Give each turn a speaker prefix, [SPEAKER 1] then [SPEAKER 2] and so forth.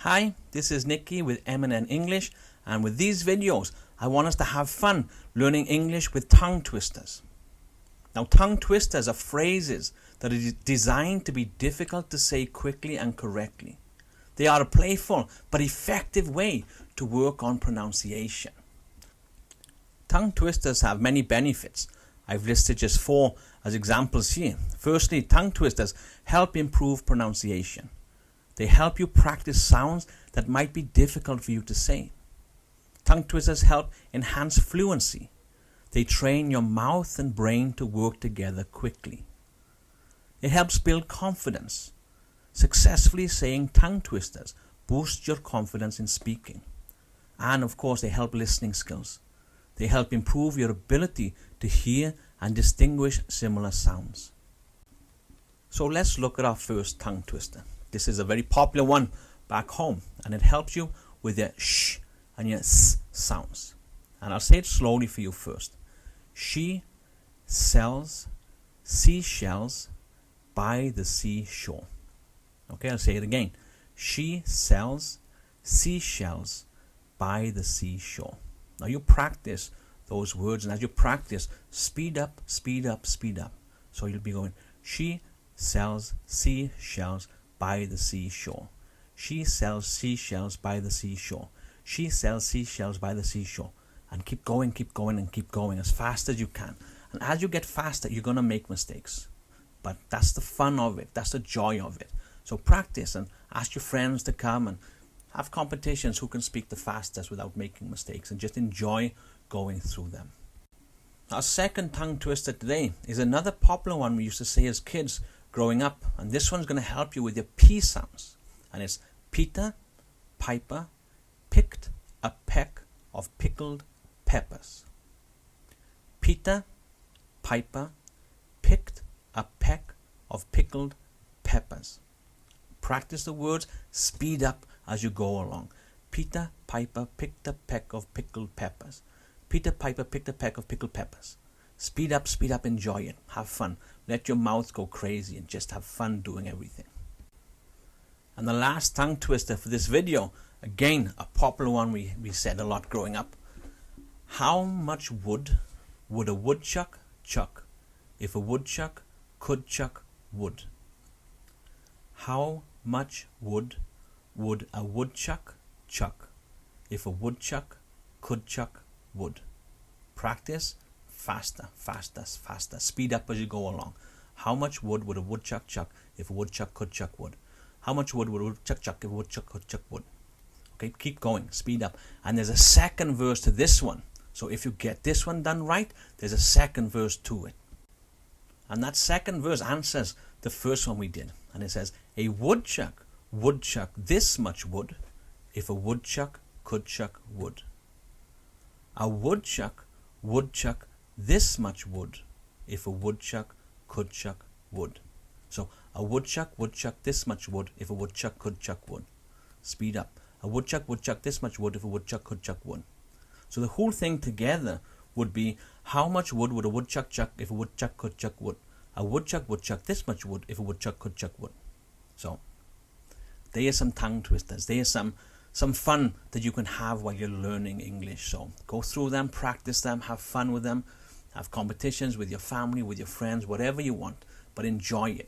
[SPEAKER 1] Hi, this is Nikki with M&N English, and with these videos I want us to have fun learning English with tongue twisters. Now, tongue twisters are phrases that are designed to be difficult to say quickly and correctly. They are a playful but effective way to work on pronunciation. Tongue twisters have many benefits. I've listed just 4 as examples here. Firstly, tongue twisters help improve pronunciation. They help you practice sounds that might be difficult for you to say. Tongue twisters help enhance fluency. They train your mouth and brain to work together quickly. It helps build confidence. Successfully saying tongue twisters boosts your confidence in speaking. And of course, they help listening skills. They help improve your ability to hear and distinguish similar sounds. So let's look at our first tongue twister. This is a very popular one back home, and it helps you with your sh and your s sounds. And I'll say it slowly for you first. She sells seashells by the seashore. Okay, I'll say it again. She sells seashells by the seashore. Now you practice those words, and as you practice, speed up, speed up, speed up. So you'll be going, she sells seashells by the seashore. She sells seashells by the seashore. She sells seashells by the seashore. And keep going, and keep going as fast as you can. And as you get faster, you're going to make mistakes. But that's the fun of it. That's the joy of it. So practice and ask your friends to come and have competitions who can speak the fastest without making mistakes, and just enjoy going through them. Our second tongue twister today is another popular one we used to say as kids growing up, and this one's going to help you with your P sounds, and it's Peter Piper picked a peck of pickled peppers. Peter Piper picked a peck of pickled peppers. Practice the words, speed up as you go along. Peter Piper picked a peck of pickled peppers. Peter Piper picked a peck of pickled peppers. Speed up, enjoy it, have fun. Let your mouth go crazy and just have fun doing everything. And the last tongue twister for this video, again, a popular one we said a lot growing up. How much wood would a woodchuck chuck if a woodchuck could chuck wood? How much wood would a woodchuck chuck if a woodchuck could chuck wood? Practice. Faster, faster, faster. Speed up as you go along. How much wood would a woodchuck chuck if a woodchuck could chuck wood? How much wood would a woodchuck chuck if a woodchuck could chuck wood? Okay, keep going, speed up. And there's a second verse to this one. So if you get this one done right, there's a second verse to it. And that second verse answers the first one we did. And it says, a woodchuck would chuck this much wood if a woodchuck could chuck wood. A woodchuck would chuck this much wood if a woodchuck could chuck wood. So a woodchuck would chuck this much wood if a woodchuck could chuck wood. Speed up. A woodchuck would chuck this much wood if a woodchuck could chuck wood. So the whole thing together would be, how much wood would a woodchuck chuck if a woodchuck could chuck wood? A woodchuck would chuck this much wood if a woodchuck could chuck wood. So there are some tongue twisters. There are some fun that you can have while you're learning English. So go through them, practice them, have fun with them. Have competitions with your family, with your friends, whatever you want, but enjoy it.